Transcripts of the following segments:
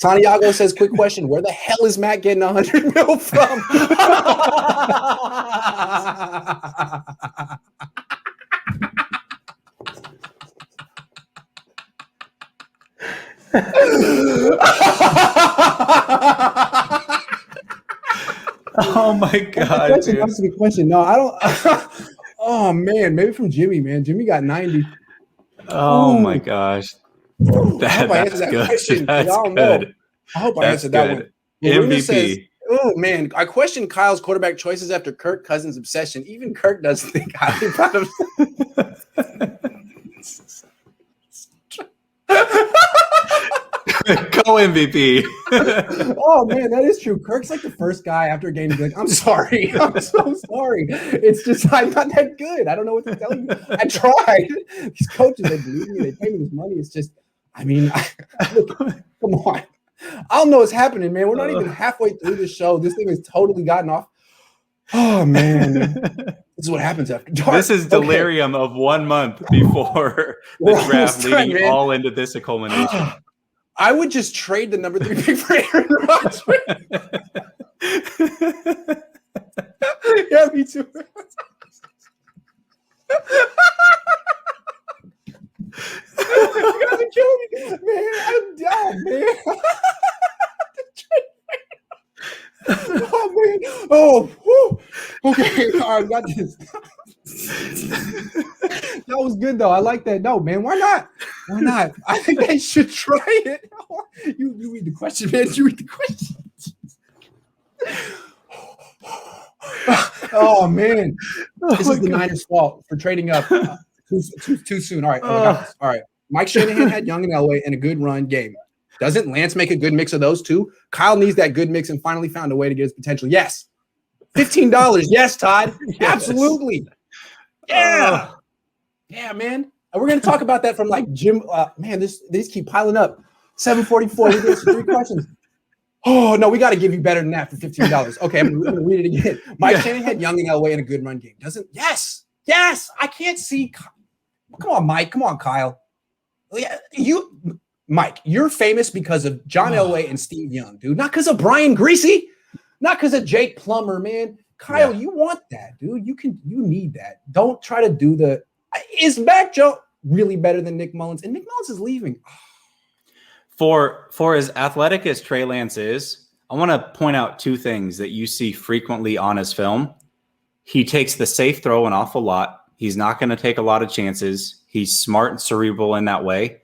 Santiago says, quick question. Where the hell is Matt getting 100 mil from? Oh my God. That's a good question. No, I don't. Oh man, maybe from Jimmy, man. Jimmy got 90. Oh my gosh. I hope I answered that question. I don't know. I hope I answered that one. Lorena says, oh man, I question Kyle's quarterback choices after Kirk Cousins' obsession. Even Kirk doesn't think highly about him. Co-MVP. Oh man, that is true. Kirk's like the first guy after a game to be like, I'm sorry. I'm so sorry. It's just I'm not that good. I don't know what to tell you. I tried. These coaches, they believe me, they pay me this money. It's just, I mean, look, come on. I don't know what's happening, man. We're not even halfway through the show. This thing has totally gotten off. Oh man. This is what happens after dark. This is delirium of 1 month before the draft, leading all into this culmination. I would just trade the number 3 pick for Aaron Rodgers. Yeah, me too. You guys are killing me, man. I'm down, man. Oh man. Oh, whew. Okay. All right, got this. That was good though. I like that. No, man. Why not? Why not? I think they should try it. You read the question, man. You read the question. Oh man. This is the Niners' fault for trading up too soon. All right. All right. Mike Shanahan had Young and Elway in a good run game. Doesn't Lance make a good mix of those two? Kyle needs that good mix and finally found a way to get his potential. Yes. $15. Yes, Todd. Yes. Absolutely. Yeah. Yeah, man. And we're going to talk about that from like Jim. Man, these keep piling up. 744. We get 3 questions. Oh, no, we got to give you better than that for $15. Okay, I'm going to read it again. Mike Shanahan had Young and Elway in a good run game. Doesn't? Yes. Yes. I can't see. Come on, Mike. Come on, Kyle. Mike, you're famous because of John Elway and Steve Young, dude. Not because of Brian Greasy. Not because of Jake Plummer, man. Kyle, you want that, dude. You need that. Don't try to do the. Is Mac Jones really better than Nick Mullins? And Nick Mullins is leaving. For as athletic as Trey Lance is, I want to point out 2 things that you see frequently on his film. He takes the safe throw an awful lot. He's not going to take a lot of chances. He's smart and cerebral in that way.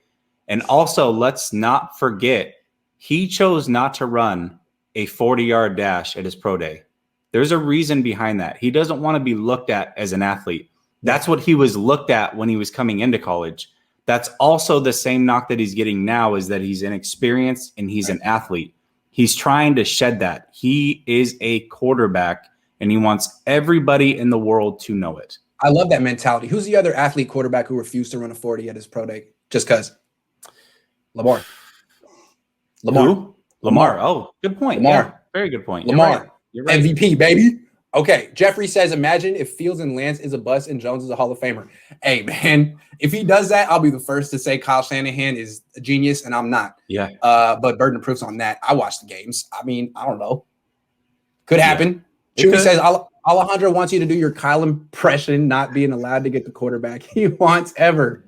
And also, let's not forget, he chose not to run a 40-yard dash at his pro day. There's a reason behind that. He doesn't want to be looked at as an athlete. That's what he was looked at when he was coming into college. That's also the same knock that he's getting now, is that he's inexperienced and he's an athlete. He's trying to shed that. He is a quarterback, and he wants everybody in the world to know it. I love that mentality. Who's the other athlete quarterback who refused to run a 40 at his pro day just because? Lamar. Who? Lamar. Oh, good point. Lamar. Yeah, very good point. Lamar. You're right. MVP, baby. Okay. Jeffrey says, imagine if Fields and Lance is a bust and Jones is a Hall of Famer. Hey, man, if he does that, I'll be the first to say Kyle Shanahan is a genius, and I'm not. Yeah. But burden of proof's on that. I watch the games. I mean, I don't know. Could happen. Chewy says, Alejandro wants you to do your Kyle impression, not being allowed to get the quarterback he wants ever.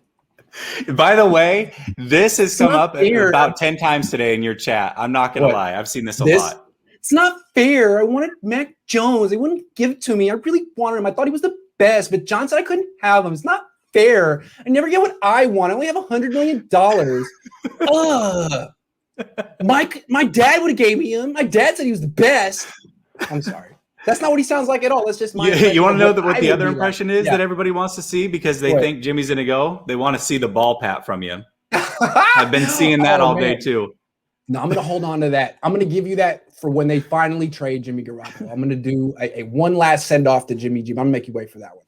By the way, this has come up about 10 times today in your chat. I'm not going to lie. I've seen this a lot. It's not fair. I wanted Mac Jones. They wouldn't give it to me. I really wanted him. I thought he was the best, but John said I couldn't have him. It's not fair. I never get what I want. I only have $100 million. My dad would have gave me him. My dad said he was the best. I'm sorry. That's not what he sounds like at all. That's just my. You want to know what the other impression is that everybody wants to see because they think Jimmy's going to go? They want to see the ball pat from you. I've been seeing that all day too. No, I'm going to hold on to that. I'm going to give you that for when they finally trade Jimmy Garoppolo. I'm going to do a one last send off to Jimmy G. I'm going to make you wait for that one.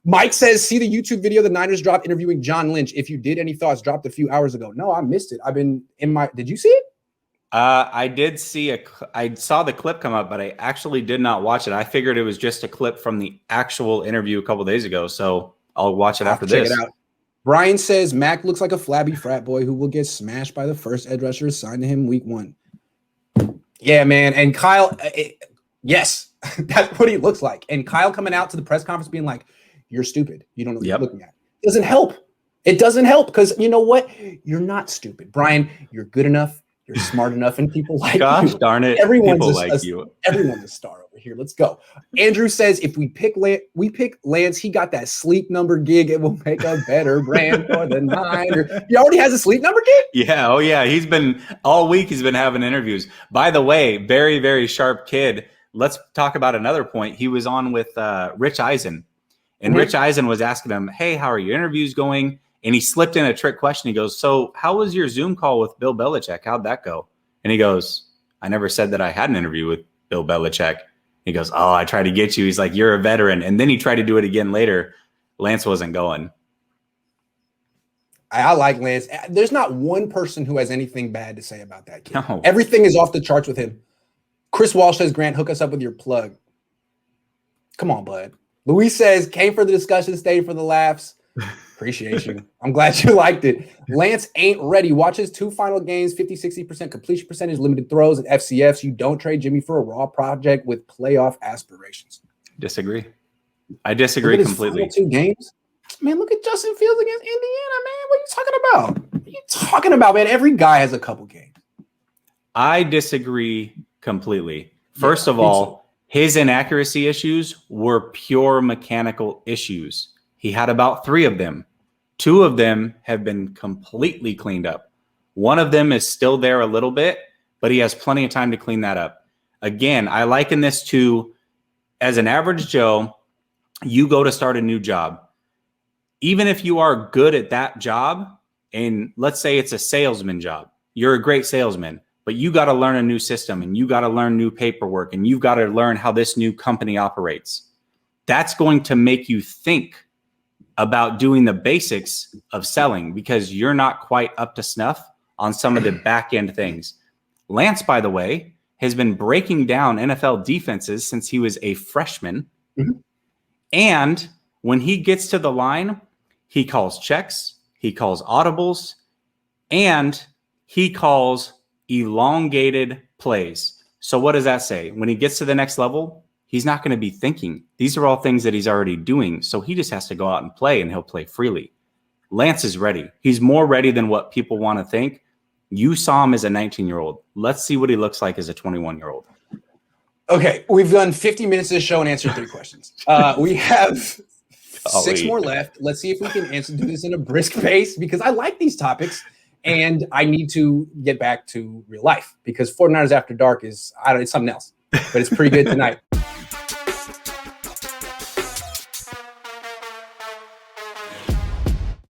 Mike says, see the YouTube video the Niners dropped interviewing John Lynch. If you did, any thoughts? Dropped a few hours ago. No, I missed it. I've been in my. Did you see it? I did see I saw the clip come up, but I actually did not watch it. I figured it was just a clip from the actual interview a couple days ago, so I'll watch it after this. Check it out. Brian says Mac looks like a flabby frat boy who will get smashed by the first edge rusher assigned to him week 1. Yeah, man. And Kyle, yes, that's what he looks like. And Kyle coming out to the press conference being like, "You're stupid. You don't know what you're looking at." It doesn't help. It doesn't help because you know what? You're not stupid, Brian. You're good enough. You're smart enough, and people like Gosh you. Darn it! Everyone's you. Everyone's a star over here. Let's go. Andrew says if we pick Lance, he got that sleep number gig. It will make a better brand for the Niners. He already has a sleep number gig. Yeah. Oh yeah. He's been all week. He's been having interviews. By the way, very very sharp kid. Let's talk about another point. He was on with Rich Eisen, and Rich Eisen was asking him, "Hey, how are your interviews going?" And he slipped in a trick question. He goes, "So how was your Zoom call with Bill Belichick? How'd that go?" And he goes, "I never said that I had an interview with Bill Belichick." He goes, "Oh, I tried to get you." He's like, "You're a veteran." And then he tried to do it again later. Lance wasn't going. I like Lance. There's not one person who has anything bad to say about that kid. No. Everything is off the charts with him. Chris Walsh says, "Grant, hook us up with your plug." Come on, bud. Luis says, "Came for the discussion, stayed for the laughs." Appreciate you. I'm glad you liked it. Lance ain't ready. Watch his 2 final games, 50-60% completion percentage, limited throws, and FCFs. You don't trade Jimmy for a raw project with playoff aspirations. Disagree. I disagree completely. 2 games. Man, look at Justin Fields against Indiana, man. What are you talking about? What are you talking about, man? Every guy has a couple games. I disagree completely. First of all, his inaccuracy issues were pure mechanical issues. He had about 3 of them. 2 of them have been completely cleaned up. One of them is still there a little bit, but he has plenty of time to clean that up. Again, I liken this to, as an average Joe, you go to start a new job. Even if you are good at that job, and let's say it's a salesman job, you're a great salesman, but you got to learn a new system and you got to learn new paperwork and you've got to learn how this new company operates. That's going to make you think about doing the basics of selling because you're not quite up to snuff on some of the back end things. Lance, by the way, has been breaking down NFL defenses since he was a freshman. Mm-hmm. And when he gets to the line, he calls checks, he calls audibles, and he calls elongated plays. So what does that say? When he gets to the next level, he's not going to be thinking. These are all things that he's already doing. So he just has to go out and play, and he'll play freely. Lance is ready. He's more ready than what people want to think. You saw him as a 19-year-old. Let's see what he looks like as a 21-year-old. Okay, we've done 50 minutes of the show and answered 3 questions. We have 6 more left. Let's see if we can do this in a brisk pace because I like these topics, and I need to get back to real life because 49ers After Dark is, it's something else, but it's pretty good tonight.